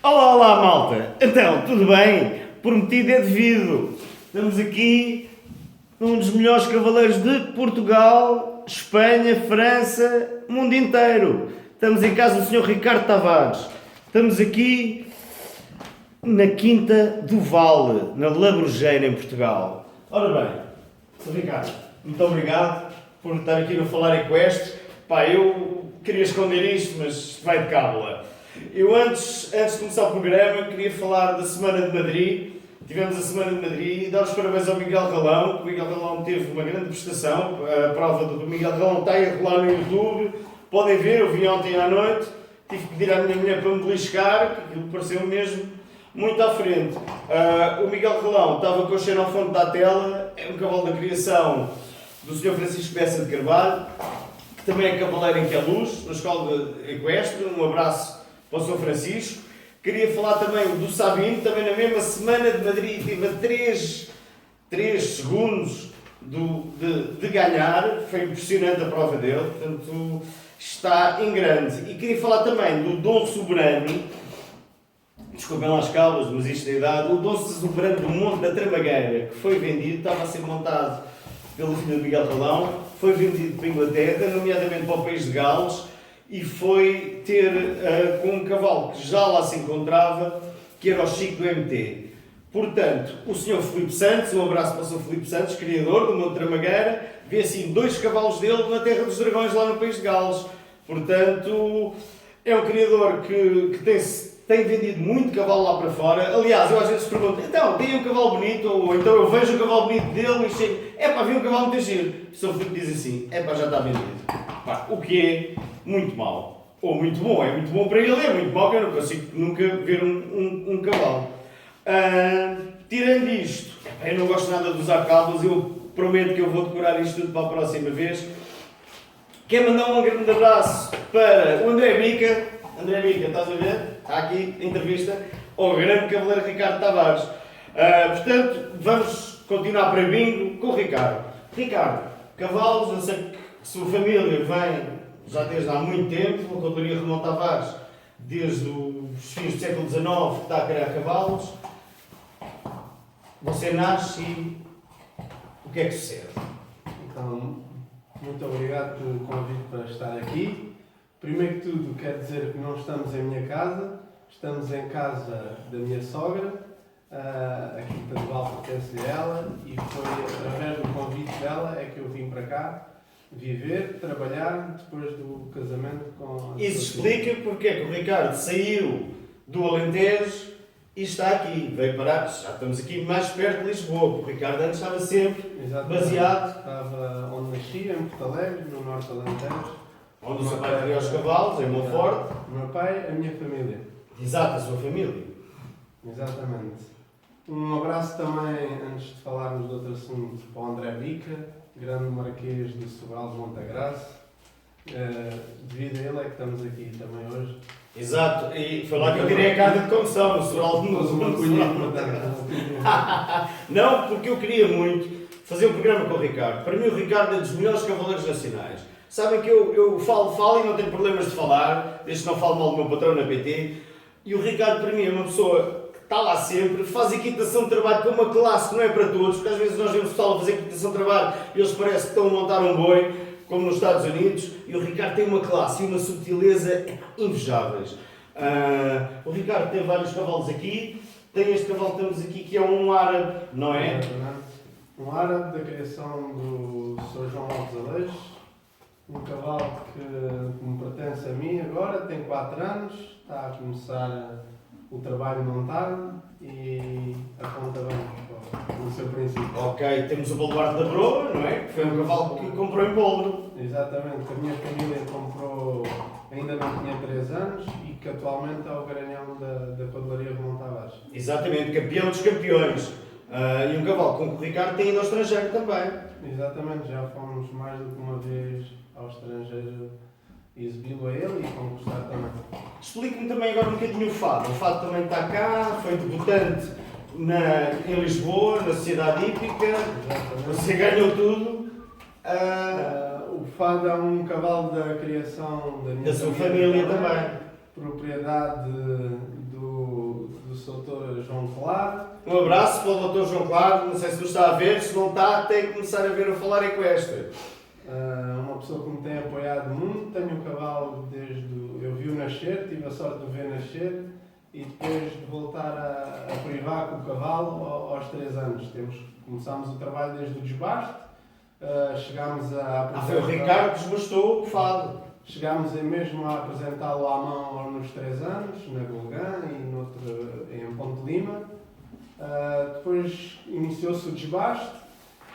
Olá, olá, malta! Então, tudo bem? Prometido é devido. Estamos aqui num dos melhores cavaleiros de Portugal, Espanha, França, mundo inteiro. Estamos em casa do Sr. Ricardo Tavares. Estamos aqui na Quinta do Vale, na Labrojeira, em Portugal. Ora bem, Sr. Ricardo, muito obrigado por estar aqui no Falar Equestre. Pá, eu queria esconder isto, mas vai de cábula. Eu antes de começar o programa, queria falar da Semana de Madrid. Tivemos a Semana de Madrid e dar os parabéns ao Miguel Galão. O Miguel Galão teve uma grande prestação. A prova do Miguel Galão está a rolar no YouTube. Podem ver, eu vi ontem à noite. Tive que pedir à minha mulher para me beliscar, que aquilo pareceu mesmo muito à frente. O Miguel Galão estava com o Xenofonte da tela. É um cavalo da criação do Sr. Francisco Bessa de Carvalho, que também é cavaleiro em Queluz, na Escola de Equestre. Um abraço para o Sr. Francisco. Queria falar também do Sabino, também na mesma Semana de Madrid, teve a 3 segundos de ganhar, foi impressionante a prova dele, portanto está em grande. E queria falar também do Dom Soberano, desculpem lá as calmas, mas isto é idade, o Dom Soberano do Monte da Tramagueira, que foi vendido, estava a ser montado pelo filho de Miguel Galão, foi vendido para a Inglaterra, nomeadamente para o país de Gales, e foi ter com um cavalo que já lá se encontrava, que era o Chico do MT. Portanto, o Sr. Filipe Santos, um abraço para o Sr. Filipe Santos, criador do Monte Tramagueira, vê assim 2 cavalos dele na Terra dos Dragões, lá no país de Gales. Portanto, é um criador que tem vendido muito cavalo lá para fora. Aliás, eu às vezes pergunto, então, tem um cavalo bonito? Ou então eu vejo um cavalo bonito dele e chego, vi um cavalo muito giro. O Sr. Filipe diz assim, já está vendido. Pá, o que é muito mau. Ou muito bom. É muito bom para ele, é muito mau que eu não consigo nunca ver um cavalo. Tirando isto, eu não gosto nada de usar cábulas, eu prometo que eu vou decorar isto tudo para a próxima vez. Quero mandar um grande abraço para o André Bica. André Bica, estás a ver? Está aqui a entrevista ao grande cavaleiro Ricardo Tavares. Portanto, vamos continuar para bingo com o Ricardo. Ricardo, cavalos, eu sei que a sua família vem já desde há muito tempo, a Cavalaria Ramon Tavares, desde os fins do século XIX, que está a criar cavalos. Você nasce e o que é que sucede? Então, muito obrigado pelo convite para estar aqui. Primeiro que tudo, quero dizer que não estamos em minha casa, estamos em casa da minha sogra, a Quinta do Vale pertence a ela, e foi através do convite dela é que eu vim para cá viver, trabalhar depois do casamento com a Isso explica porque é que o Ricardo saiu do Alentejo e está aqui, veio parar, já estamos aqui mais perto de Lisboa, porque o Ricardo antes estava sempre baseado. Estava onde nasci, em Porto Alegre, no norte do Alentejo. Onde o seu pai criou os cavalos, em Monforte. O meu pai, a minha família. Exato, a sua família. Exatamente. Um abraço também, antes de falarmos de outro assunto, para o André Bica, grande marquês do Sobral de Montagraça. Devido a ele é que estamos aqui também hoje. Exato, e foi lá que eu tirei a carta de condução, no Sobral de Montagraça. Não, porque eu queria muito fazer um programa com o Ricardo. Para mim o Ricardo é dos melhores cavaleiros nacionais. Sabem que eu falo e não tenho problemas de falar, desde que não falo mal do meu patrão na PT. E o Ricardo para mim é uma pessoa que está lá sempre, faz equitação de trabalho com uma classe que não é para todos, porque às vezes nós vemos o pessoal a fazer equitação de trabalho e eles parecem que estão a montar um boi, como nos Estados Unidos, e o Ricardo tem uma classe e uma subtileza invejáveis. O Ricardo tem vários cavalos aqui, tem este cavalo que temos aqui que é um árabe, não é? Um árabe da criação do Sr. João Alves Aleixo, um cavalo que me pertence a mim agora, tem 4 anos, está a começar o trabalho montado e aponta bem no seu princípio. Ok, temos o Baluarte da Broa, não é? Que foi um cavalo que comprou em Póldro. Exatamente, a minha família comprou, ainda não tinha 3 anos e que atualmente é o garanhão da Cavalaria Ramon Tavares. Exatamente, campeão dos campeões. E um cavalo com que o Ricardo tem ido ao estrangeiro também. Exatamente, já fomos mais do que uma vez ao estrangeiro exibi-lo a ele e conquistar também. Explique-me também agora um bocadinho o Fado. O Fado também está cá, foi debutante em Lisboa, na Sociedade Hípica. Você ganhou tudo. O O Fado é um cavalo da criação da minha Da sua família também. Propriedade do Sr. João Claro. Um abraço para o Dr. João Claro, não sei se nos está a ver, se não está, tem que começar a ver a falar é com esta. Uma pessoa que me tem apoiado muito, tenho um cavalo eu vi-o nascer, tive a sorte de o ver nascer e depois de voltar a privar com o cavalo aos 3 anos. Começámos o trabalho desde o desbaste, chegámos a Foi o Ricardo que desbastou o Fado. Chegámos mesmo a apresentá-lo à mão nos 3 anos, na Golgã e em Ponte Lima. Depois iniciou-se o desbaste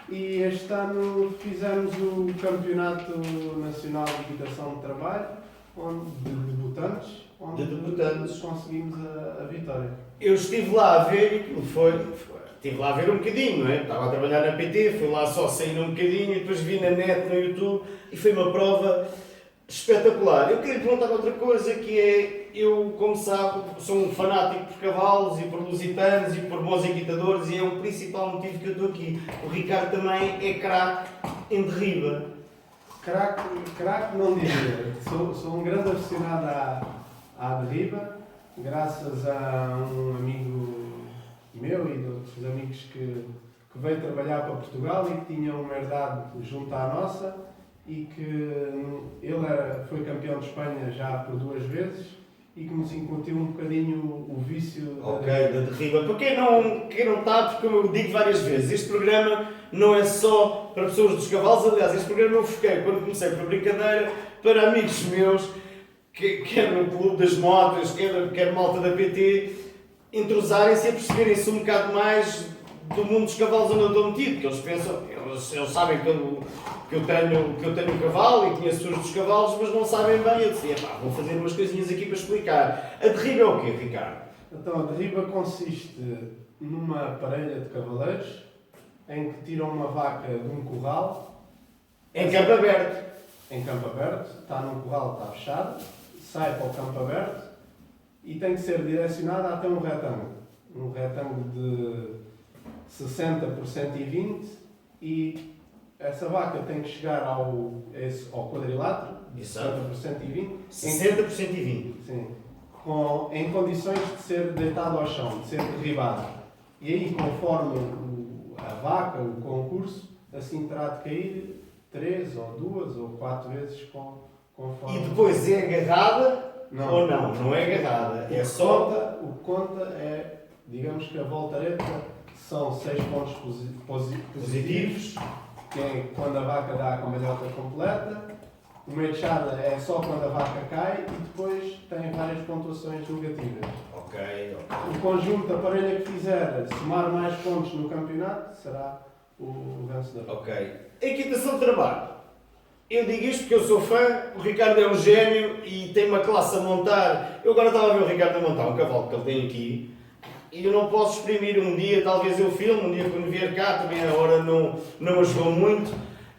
e este ano fizemos o Campeonato Nacional de Equitação de Trabalho, de debutantes, onde conseguimos a vitória. Eu estive lá a ver e aquilo estive lá a ver um bocadinho, não é? Estava a trabalhar na PT, fui lá só sair um bocadinho e depois vi na net, no YouTube, e foi uma prova espetacular. Eu queria perguntar outra coisa, que é, eu, como sabe, sou um fanático por cavalos e por lusitanos e por bons equitadores e é o principal motivo que eu estou aqui. O Ricardo também é craque em derriba. Craque não diria. Sou um grande aficionado à derriba, graças a um amigo meu e de outros amigos que veio trabalhar para Portugal e que tinham uma herdade junto à nossa e que ele foi campeão de Espanha já por 2 vezes e que nos incutiu um bocadinho o vício da derriba. Para quem não está, porque como eu digo várias vezes, este programa não é só para pessoas dos cavalos, aliás, este programa eu foquei, quando comecei por brincadeira, para amigos meus, quer no Clube das Motas, quer malta da PT, entrosarem-se e perceberem-se um bocado mais do mundo dos cavalos onde eu estou metido, que eles pensam, eles sabem que eu tenho um cavalo e conheço os dos cavalos, mas não sabem bem. Eu disse, vou fazer umas coisinhas aqui para explicar. A derriba é o quê, Ricardo? Então, a derriba consiste numa parelha de cavaleiros em que tiram uma vaca de um curral. Em campo aberto. Em campo aberto, está num curral, está fechado, sai para o campo aberto e tem que ser direcionada até um retângulo. Um retângulo de 60 por 120 e essa vaca tem que chegar ao quadrilátero, de 60 por 120. 60 por 120. Sim. Em condições de ser deitado ao chão, de ser derribado. E aí, conforme a vaca, o concurso, assim terá de cair 3 ou 2 ou 4 vezes conforme... E depois é agarrada ou não? Não. Não é agarrada. É só... O que conta é, digamos que a voltareta são 6 pontos positivos, que é quando a vaca dá a cambalhota completa. Uma echada é só quando a vaca cai e depois tem várias pontuações negativas. Ok. O conjunto da parelha que fizer somar mais pontos no campeonato será o vencedor. Ok. A equitação de trabalho. Eu digo isto porque eu sou fã, o Ricardo é um gênio e tem uma classe a montar. Eu agora estava a ver o Ricardo a montar um cavalo que ele tem aqui e eu não posso exprimir um dia, talvez eu filme, um dia quando vier cá, também a hora não ajudou muito.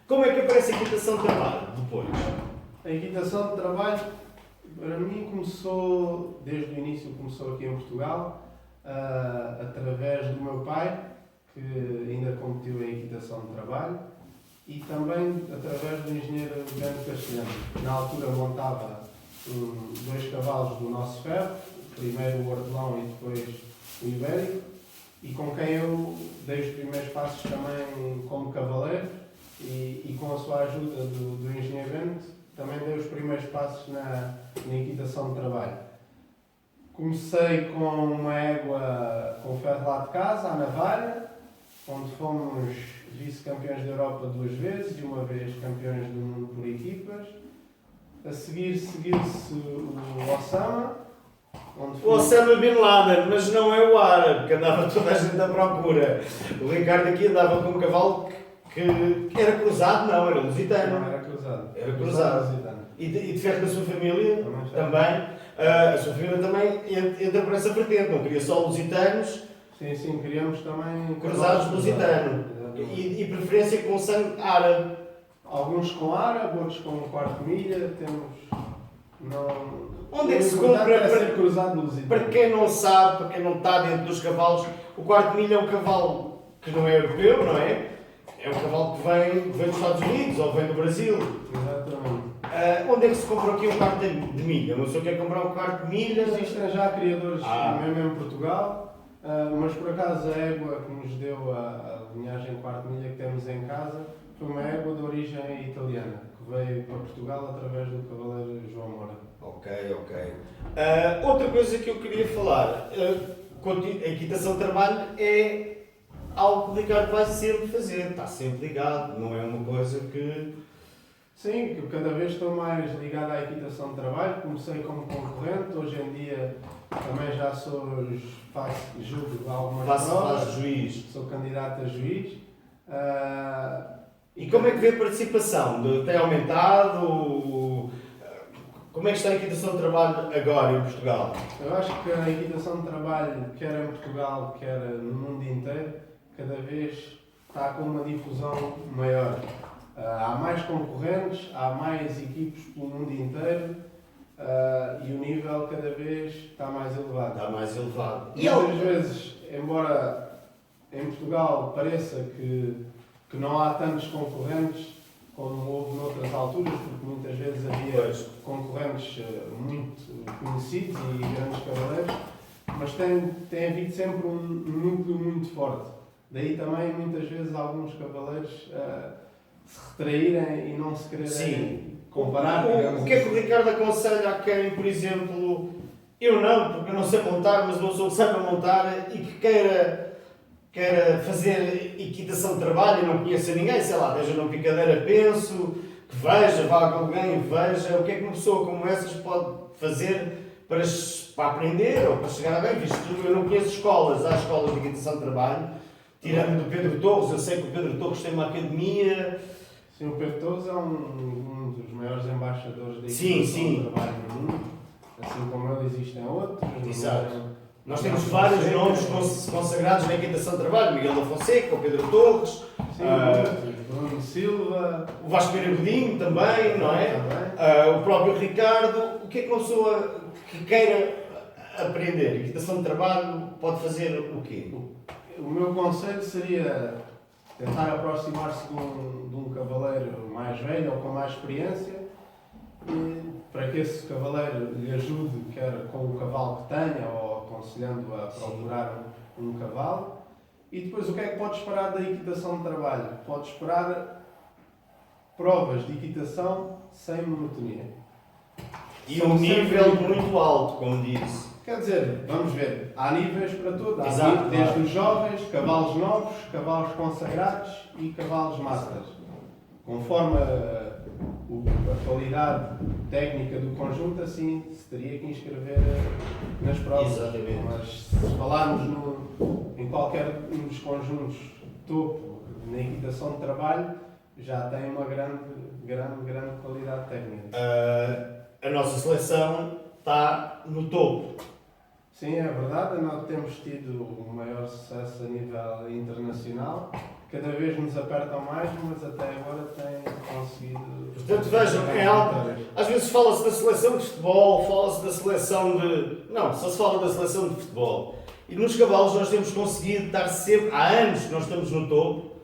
Como é que aparece a equitação de trabalho depois? A equitação de trabalho, para mim, começou, desde o início, começou aqui em Portugal, através do meu pai, que ainda competiu em equitação de trabalho, e também através do engenheiro Bento Castelhano, que na altura montava 2 cavalos do nosso ferro, primeiro o hortelão e depois o ibérico, e com quem eu dei os primeiros passos também como cavaleiro, e com a sua ajuda do engenheiro Bento, também dei os primeiros passos na equitação de trabalho. Comecei com uma égua com ferro lá de casa, a navalha, onde fomos vice-campeões da Europa 2 vezes e uma vez campeões do mundo por equipas. A seguir seguiu-se o Osama. O Osama Bin Laden, mas não é o árabe, que andava toda a gente à procura. O Ricardo aqui andava com um cavalo que era cruzado, não, era lusitano. Não, era cruzado. Era cruzado. Lusitano. E de ferro da sua família também. A sua família também entra por essa vertente, não queria só lusitanos. Sim, queríamos também... Cruzados lusitano. E preferência com sangue árabe. Alguns com árabe, outros com quarto milha, temos... Onde é que se compra para quem não sabe, para quem não está dentro dos cavalos, o quarto milha é um cavalo que não é europeu, não é? é um cavalo que vem dos Estados Unidos ou vem do Brasil. Exatamente. Onde é que se compra aqui um quarto de milha? Uma pessoa quer comprar um quarto de milha? Existem já criadores Ah. mesmo em Portugal, mas por acaso a égua que nos deu a linhagem quarto milha que temos em casa foi uma égua de origem italiana, que veio para Portugal através do cavaleiro João Moura. Ok. Outra coisa que eu queria falar, a equitação de trabalho é algo que o Ricardo vai sempre fazer, está sempre ligado, não é uma coisa que... Sim, que cada vez estou mais ligado à equitação de trabalho. Comecei como concorrente, hoje em dia também já faço julgo algumas provas, Faz juiz. sou candidato a juiz. E como é que vê a participação? Tem aumentado? Como é que está a equitação de trabalho agora em Portugal? Eu acho que a equitação de trabalho, quer em Portugal, quer no mundo inteiro, cada vez está com uma difusão maior. Há mais concorrentes, há mais equipes pelo mundo inteiro e o nível cada vez está mais elevado. Está mais elevado. E muitas vezes, embora em Portugal pareça que não há tantos concorrentes como houve noutras alturas, porque muitas vezes havia concorrentes muito conhecidos e grandes cavaleiros, mas tem havido sempre um núcleo muito forte. Daí também muitas vezes alguns cavaleiros se retraírem e não se quererem comparar. O que é que o Ricardo aconselha a quem, por exemplo, eu não, porque eu não sei montar, mas uma pessoa que saiba montar e que queira fazer equitação de trabalho e não conheça ninguém, sei lá, esteja numa picadeira, penso, que veja, vá com alguém, veja, o que é que uma pessoa como essas pode fazer para aprender ou para chegar a bem, visto que eu não conheço escolas, há escolas de equitação de trabalho, tirando do Pedro Torres, eu sei que o Pedro Torres tem uma academia. Sim, o Pedro Torres é um dos maiores embaixadores da Sim. equitação de trabalho no mundo, assim como ele existem outros. Exato. Nós temos vários nomes consagrados na equitação de trabalho, Miguel da Fonseca, o Pedro Torres, Bruno Silva, o Vasco Pereira Godinho também, não é? O próprio Ricardo. O que é que uma pessoa que queira aprender equitação de trabalho pode fazer o quê? O meu conselho seria tentar aproximar-se de um cavaleiro mais velho ou com mais experiência, para que esse cavaleiro lhe ajude, quer com o cavalo que tenha ou aconselhando a procurar um cavalo. E depois, o que é que pode esperar da equitação de trabalho? Pode esperar provas de equitação sem monotonia. E um nível muito alto, como disse. Quer dizer, vamos ver, há níveis para tudo. Há Exato, desde claro. os jovens, cavalos novos, cavalos consagrados e cavalos masters. Conforme a qualidade técnica do conjunto, assim se teria que inscrever nas provas. Exatamente. Mas se falarmos em qualquer um dos conjuntos topo na equitação de trabalho, já tem uma grande qualidade técnica. A nossa seleção está no topo. Sim, é verdade, nós temos tido o maior sucesso a nível internacional. Cada vez nos apertam mais, mas até agora têm conseguido... Portanto, vejam, é algo... Às vezes fala-se da seleção de futebol, fala-se da seleção de... Não, só se fala da seleção de futebol. E nos cavalos nós temos conseguido estar sempre... Há anos que nós estamos no topo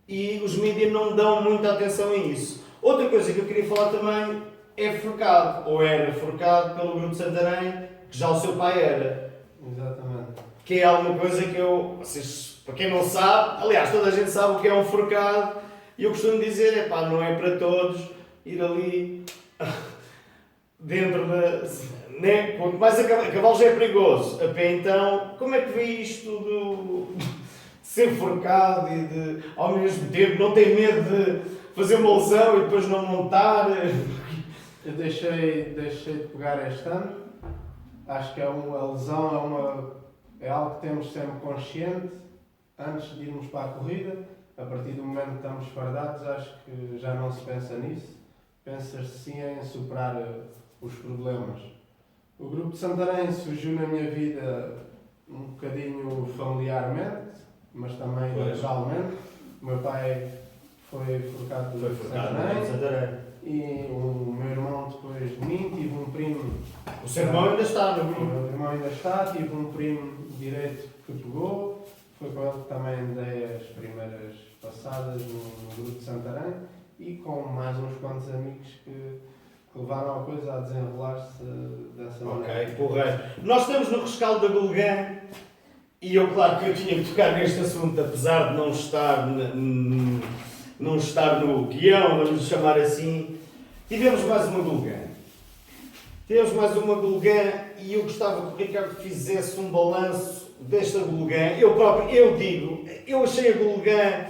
e os mídias não dão muita atenção a isso. Outra coisa que eu queria falar também é forcado, ou era forcado pelo Grupo Santarém, que já o seu pai era. Exatamente. Que é alguma coisa que vocês, para quem não sabe, aliás, toda a gente sabe o que é um forcado, e eu costumo dizer, não é para todos ir ali dentro da... Né? Quanto mais a cavalo já é perigoso, a pé então, como é que vê isto de ser forcado e de, ao mesmo tempo, não ter medo de fazer uma lesão e depois não montar? Eu deixei de pegar este ano. Acho que a lesão é algo que temos sempre consciente antes de irmos para a corrida. A partir do momento que estamos fardados, acho que já não se pensa nisso. Pensa-se sim em superar os problemas. O Grupo de Santarém surgiu na minha vida um bocadinho familiarmente, mas também naturalmente. O meu pai foi forcado Foi de forcado Santarém. no Santarém. E o meu irmão depois de mim, tive um primo... O seu irmão ainda está no O grupo. meu irmão ainda está, tive um primo direito que pegou, foi com ele que também dei as primeiras passadas no grupo de Santarém e com mais uns quantos amigos que levaram a coisa a desenrolar-se dessa maneira. Ok, porreiro. Nós estamos no rescaldo da Gulgã e eu, claro que eu tinha que tocar neste assunto, apesar de não estar no guião, vamos chamar assim. Tivemos mais uma Gulgã. E eu gostava que o Ricardo fizesse um balanço desta Gulgã. Eu achei a Gulgã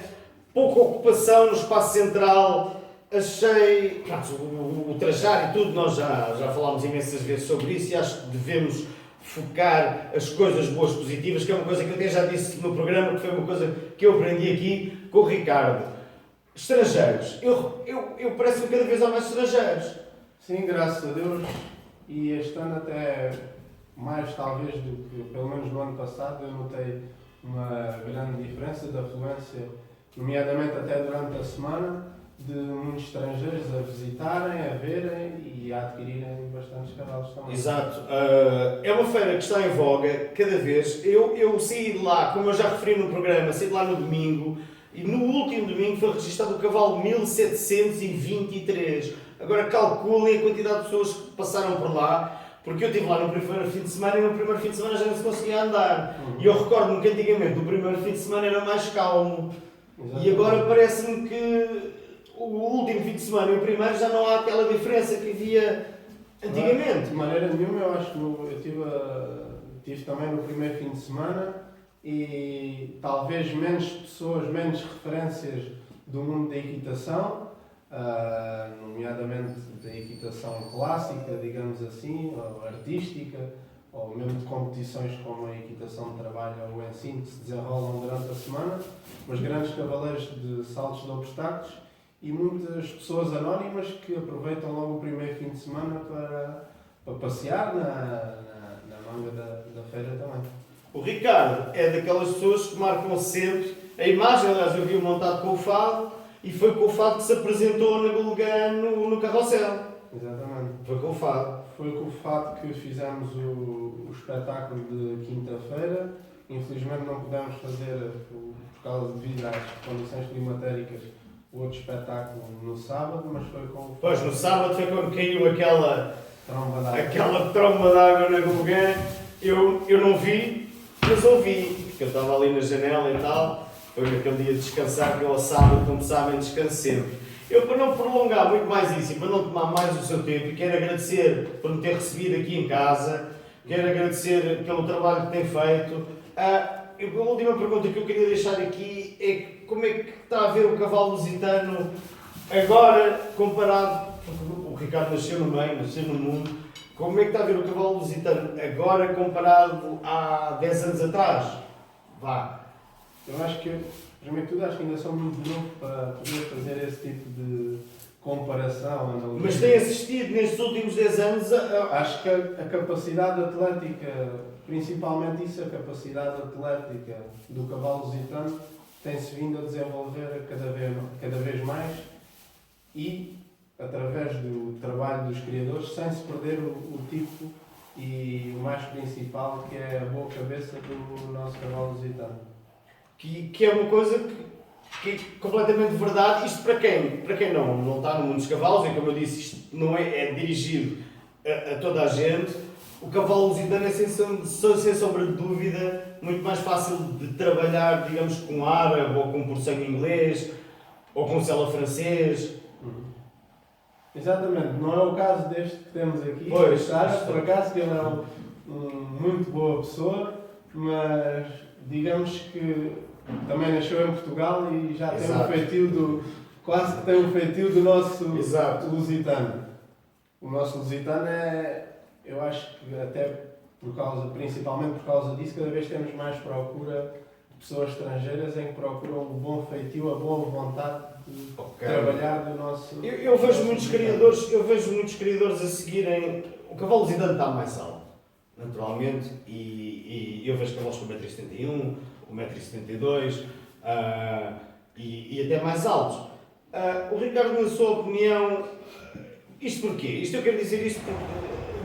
pouca ocupação no espaço central. Achei, pronto, o trajar e tudo, nós já falámos imensas vezes sobre isso e acho que devemos focar as coisas boas, positivas, que é uma coisa que eu até já disse no programa, que foi uma coisa que eu aprendi aqui com o Ricardo. Estrangeiros. Eu parece-me cada vez há mais estrangeiros. Sim, graças a Deus. E este ano até mais talvez do que pelo menos no ano passado eu notei uma grande diferença de afluência, nomeadamente até durante a semana, de muitos estrangeiros a visitarem, a verem e a adquirirem bastantes cavalos também. Exato. É uma feira que está em voga cada vez. Eu saí de lá, como eu já referi no programa, saí de lá no domingo e no último domingo foi registado o cavalo 1723. Agora calculem a quantidade de pessoas que passaram por lá, porque eu estive lá no primeiro fim de semana e no primeiro fim de semana já não se conseguia andar. E eu recordo-me que antigamente o primeiro fim de semana era mais calmo. Exatamente. E agora parece-me que o último fim de semana e o primeiro já não há aquela diferença que havia antigamente. De maneira nenhuma, eu acho que eu tive também no primeiro fim de semana e talvez menos pessoas, menos referências do mundo da equitação, nomeadamente da equitação clássica, digamos assim, ou artística, ou mesmo de competições como a equitação de trabalho ou o ensino que se desenrolam durante a semana, mas grandes cavaleiros de saltos de obstáculos e muitas pessoas anónimas que aproveitam logo o primeiro fim de semana para passear na manga da feira também. O Ricardo é daquelas pessoas que marcam sempre a imagem. Aliás, eu vi-o montado com o fado e foi com o fado que se apresentou na Gulgã no carrossel. Exatamente. Foi com o fado. Foi com o fado que fizemos o espetáculo de quinta-feira. Infelizmente não pudemos fazer, por causa devido às condições climatéricas, o outro espetáculo no sábado, mas foi com... Pois, no sábado foi quando caiu aquela tromba d'água na Gulgã. Eu não vi, mas ouvi, porque eu estava ali na janela e tal. Foi naquele dia de descansar, que eu ao sábado, como sabem, descanso sempre. Eu, para não prolongar muito mais isso e para não tomar mais o seu tempo, quero agradecer por me ter recebido aqui em casa, quero agradecer pelo trabalho que tem feito. A última pergunta que eu queria deixar aqui é como é que está a ver o cavalo lusitano agora comparado, porque o Ricardo nasceu no meio, nasceu no mundo, como é que está a ver o cavalo lusitano agora comparado há 10 anos atrás? Vá. Eu acho que, primeiro de tudo, acho que ainda sou muito novo para poder fazer esse tipo de comparação, analogia. Mas tem assistido nestes últimos 10 anos Acho que a capacidade atlética, principalmente isso, a capacidade atlética do cavalo lusitano tem-se vindo a desenvolver cada vez mais e através do trabalho dos criadores, sem se perder o tipo e o mais principal, que é a boa cabeça do nosso cavalo lusitano. Que é uma coisa que é completamente verdade. Isto para quem não está no mundo dos cavalos, e como eu disse, isto não é dirigido a toda a gente. O cavalo lusitano é, sem sombra de dúvida, muito mais fácil de trabalhar, digamos, com árabe, ou com porcento inglês, ou com sela francês. Exatamente, não é o caso deste que temos aqui. Pois, por acaso que ele é muito boa pessoa, mas digamos que também nasceu em Portugal e já tem um feitio quase que tem um feitio do nosso lusitano. O nosso lusitano eu acho que até principalmente por causa disso, cada vez temos mais procura de pessoas estrangeiras em que procuram o bom feitio, a boa vontade de trabalhar do nosso... Eu vejo muitos criadores a seguirem... O cavalo lusitano está mais alto, naturalmente, e eu vejo cavalos com 1,71m, 1,72m e até mais altos. O Ricardo, na sua opinião, isto porquê? Eu quero dizer isto porque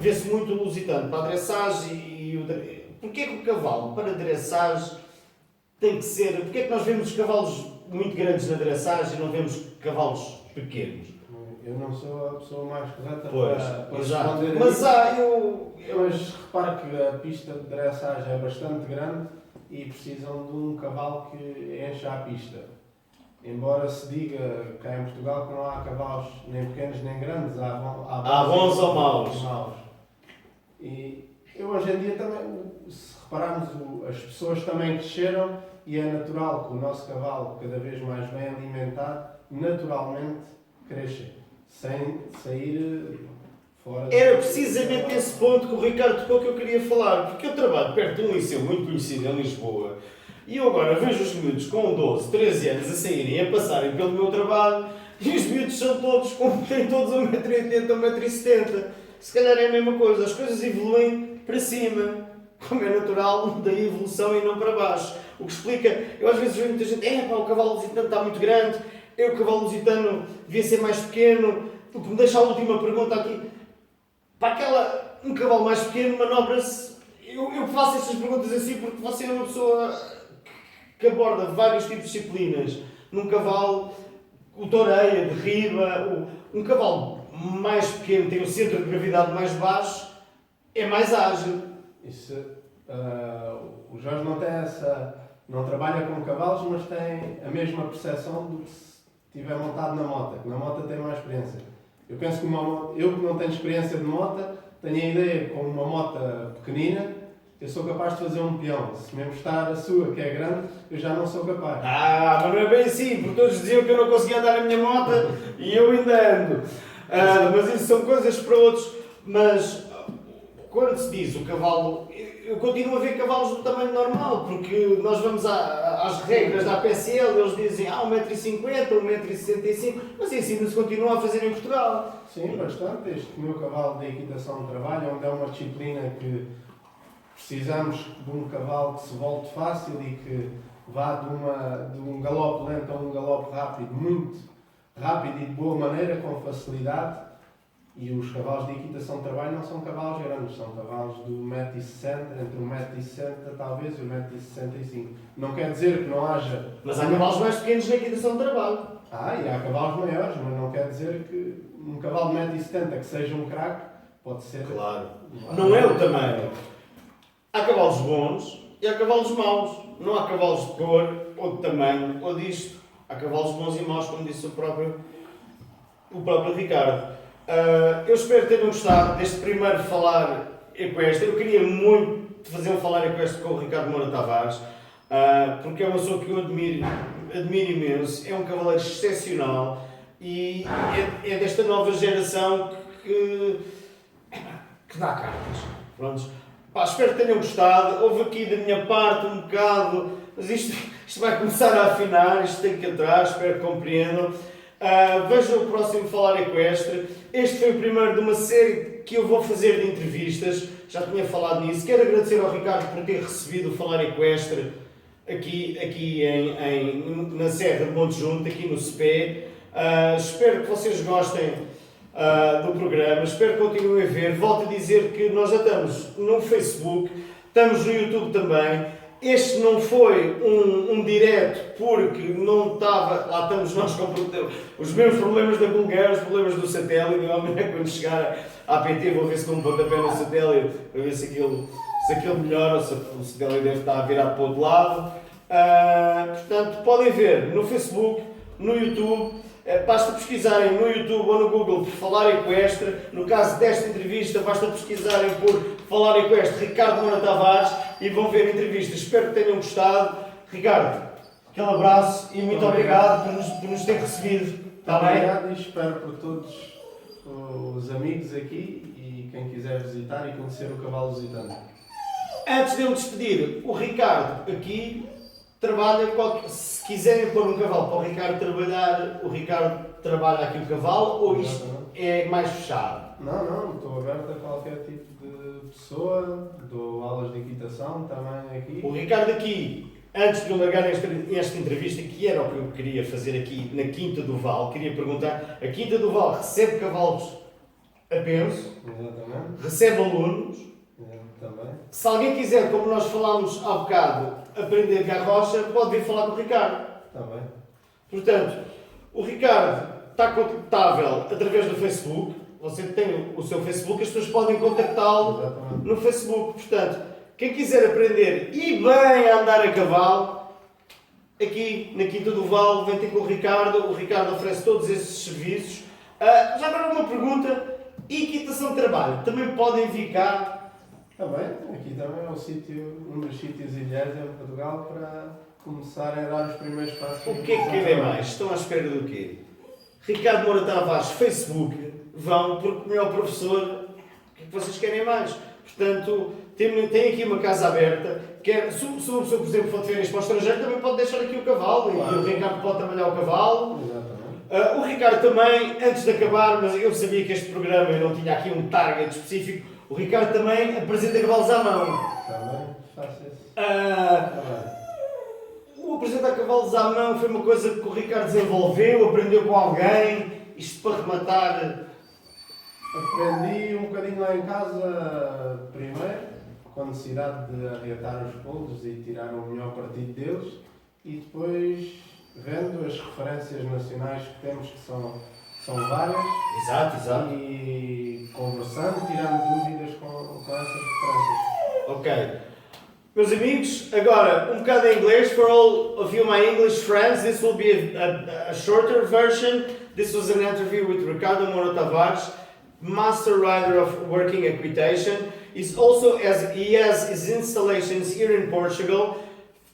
vê-se muito o lusitano para a dressagem e porquê que o cavalo para a dressagem tem que ser... Porquê que nós vemos os cavalos muito grandes na dressagem, não vemos cavalos pequenos. Eu não sou a pessoa mais correta Pois, para exato. responder a Mas isso. eu... Mas repare que a pista de dressagem é bastante grande e precisam de um cavalo que encha a pista. Embora se diga cá em Portugal que não há cavalos nem pequenos nem grandes, Há bons ou maus. E eu hoje em dia também, se repararmos, as pessoas também cresceram e é natural que o nosso cavalo, cada vez mais bem alimentado, naturalmente cresça, sem sair fora... Era precisamente esse ponto que o Ricardo tocou que eu queria falar, porque eu trabalho perto de um liceu muito conhecido em Lisboa e eu agora vejo os miúdos com 12, 13 anos a saírem, a passarem pelo meu trabalho e os miúdos são todos, têm todos 1,80m, 1,70m. Se calhar é a mesma coisa, as coisas evoluem para cima, como é natural, da evolução e não para baixo. O que explica, eu às vezes vejo muita gente, o cavalo lusitano está muito grande, o cavalo lusitano devia ser mais pequeno, o que me deixa a última pergunta aqui. Para um cavalo mais pequeno manobra-se. Eu faço estas perguntas assim porque você é uma pessoa que aborda vários tipos de disciplinas. Num cavalo, o toureia, derriba, um cavalo mais pequeno tem o centro de gravidade mais baixo, é mais ágil. Isso, o Jorge não tem não trabalha com cavalos, mas tem a mesma percepção do que se estiver montado na moto, que na moto tem mais experiência. Eu penso que eu que não tenho experiência de moto, tenho a ideia que com uma moto pequenina, eu sou capaz de fazer um peão. Se me emprestar a sua, que é grande, eu já não sou capaz. Mas não é bem assim, porque todos diziam que eu não conseguia andar na minha moto e eu ainda ando. Mas isso são coisas para outros. Mas quando se diz o cavalo, eu continuo a ver cavalos do tamanho normal, porque nós vamos às regras da APSL, eles dizem 1,50m, 1,65m, mas assim se continua a fazer em Portugal. Sim, bastante. Este meu cavalo de equitação de trabalho, onde é uma disciplina que precisamos de um cavalo que se volte fácil e que vá de um galope lento a um galope rápido, muito rápido e de boa maneira, com facilidade. E os cavalos de equitação de trabalho não são cavalos grandes, são cavalos de 1,60m, entre 1,60m talvez e 1,65m. Não quer dizer que não haja... Mas há cavalos mais pequenos na equitação de trabalho. E há cavalos maiores, mas não quer dizer que um cavalo de 1,70m que seja um craque, pode ser... Claro. Não é o tamanho. Há cavalos bons e há cavalos maus. Não há cavalos de cor, ou de tamanho, ou disto. Há cavalos bons e maus, como disse o próprio Ricardo. Eu espero que tenham gostado deste primeiro falar equestre. Eu queria muito fazer um falar equestre com o Ricardo Moura Tavares, porque é uma pessoa que eu admiro imenso, é um cavaleiro excepcional e é desta nova geração que dá cartas. Prontos. Espero que tenham gostado. Houve aqui da minha parte um bocado, mas isto vai começar a afinar, isto tem que entrar, espero que compreendam. Vejam o próximo Falar Equestre. Este foi o primeiro de uma série que eu vou fazer de entrevistas. Já tinha falado nisso. Quero agradecer ao Ricardo por ter recebido o Falar Equestre aqui na Serra de Monte Junto, aqui no CP. Espero que vocês gostem do programa. Espero que continuem a ver. Volto a dizer que nós já estamos no Facebook, estamos no YouTube também. Este não foi um direto porque não estava, lá estamos nós com os mesmos problemas da Bulgar, os problemas do satélite. Amanhã quando chegar à PT vou ver se dou um pontapé no satélite para ver se aquilo melhora, se o satélite deve estar virado para o outro lado. Portanto, podem ver no Facebook, no YouTube. Basta pesquisarem no YouTube ou no Google por Falar Equestre. No caso desta entrevista, basta pesquisarem por Falar Equestre Ricardo Moura Tavares e vão ver a entrevista. Espero que tenham gostado. Ricardo, aquele abraço e muito obrigado por nos ter recebido. Está bem? Obrigado e espero por todos os amigos aqui e quem quiser visitar e conhecer o cavalo lusitano. Antes de eu me despedir, o Ricardo aqui trabalha, se quiserem pôr um cavalo para o Ricardo trabalhar, o Ricardo trabalha aqui o cavalo ou isto é mais fechado? Não, estou aberto a qualquer tipo de pessoa, dou aulas de equitação também aqui. O Ricardo aqui, antes de eu largar esta entrevista, que era o que eu queria fazer aqui na Quinta do Val, queria perguntar, a Quinta do Val recebe cavalos a penso, exatamente, recebe alunos, também. Se alguém quiser, como nós falámos há bocado, aprender garrocha, pode vir falar com o Ricardo. Está bem. Portanto, o Ricardo está contactável através do Facebook. Você tem o seu Facebook, as pessoas podem contactá-lo Exatamente. no Facebook. Portanto, quem quiser aprender e bem a andar a cavalo, aqui na Quinta do Val, vem ter com o Ricardo oferece todos esses serviços. Já agora uma pergunta, e equitação de trabalho? Também podem vir cá? Também, aqui também é um dos sítios ideais em Portugal para começarem a dar os primeiros passos. O que é que querem mais? Estão à espera do quê? Ricardo Moura Tavares, Facebook, vão, porque o melhor professor, o que é que vocês querem mais? Portanto, tem aqui uma casa aberta, se uma pessoa, por exemplo, for de férias para o estrangeiro, também pode deixar aqui o cavalo, claro. E o Ricardo pode trabalhar o cavalo. Exatamente. O Ricardo também, antes de acabar, mas eu sabia que este programa eu não tinha aqui um target específico, o Ricardo também apresenta cavalos à mão. Também, faço isso. O apresentar cavalos à mão foi uma coisa que o Ricardo desenvolveu, aprendeu com alguém, isto para rematar. Aprendi um bocadinho lá em casa primeiro, com a necessidade de arreatar os polos e tirar o melhor partido deles, e depois vendo as referências nacionais que temos, que são várias, Exato. e conversando, tirando dúvidas com essas referências. Ok. Meus amigos, agora um bocado em inglês. For all of you, my English friends, this will be a shorter version. This was an interview with Ricardo Moura Tavares, master rider of working equitation. He has his installations here in Portugal,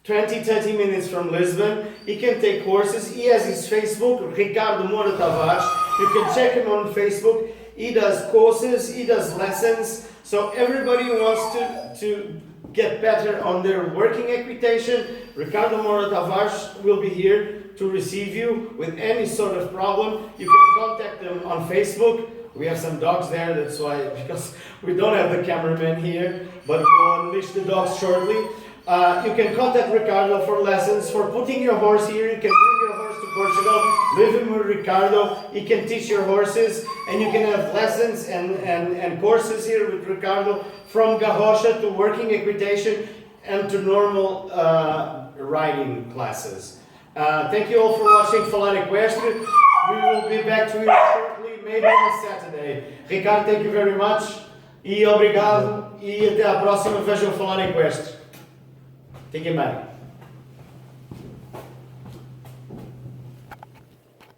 20-30 minutes from Lisbon. He can take courses. He has his Facebook, Ricardo Moura Tavares. You can check him on Facebook. He does courses, he does lessons. So everybody who wants to get better on their working equitation, Ricardo Moura Tavares will be here to receive you with any sort of problem. You can contact them on Facebook. We have some dogs there, that's why, because we don't have the cameraman here, but we'll unleash the dogs shortly. You can contact Ricardo for lessons, for putting your horse here. You can bring your horse to Portugal, live him with Ricardo. He can teach your horses, and you can have lessons and courses here with Ricardo, from Garrocha to working equitation and to normal riding classes. Thank you all for watching Falar Equestre. We will be back to you shortly, maybe on Saturday. Ricardo, thank you very much. E obrigado. E até à próxima. Vejam Falar Equestre. Fiquem bem.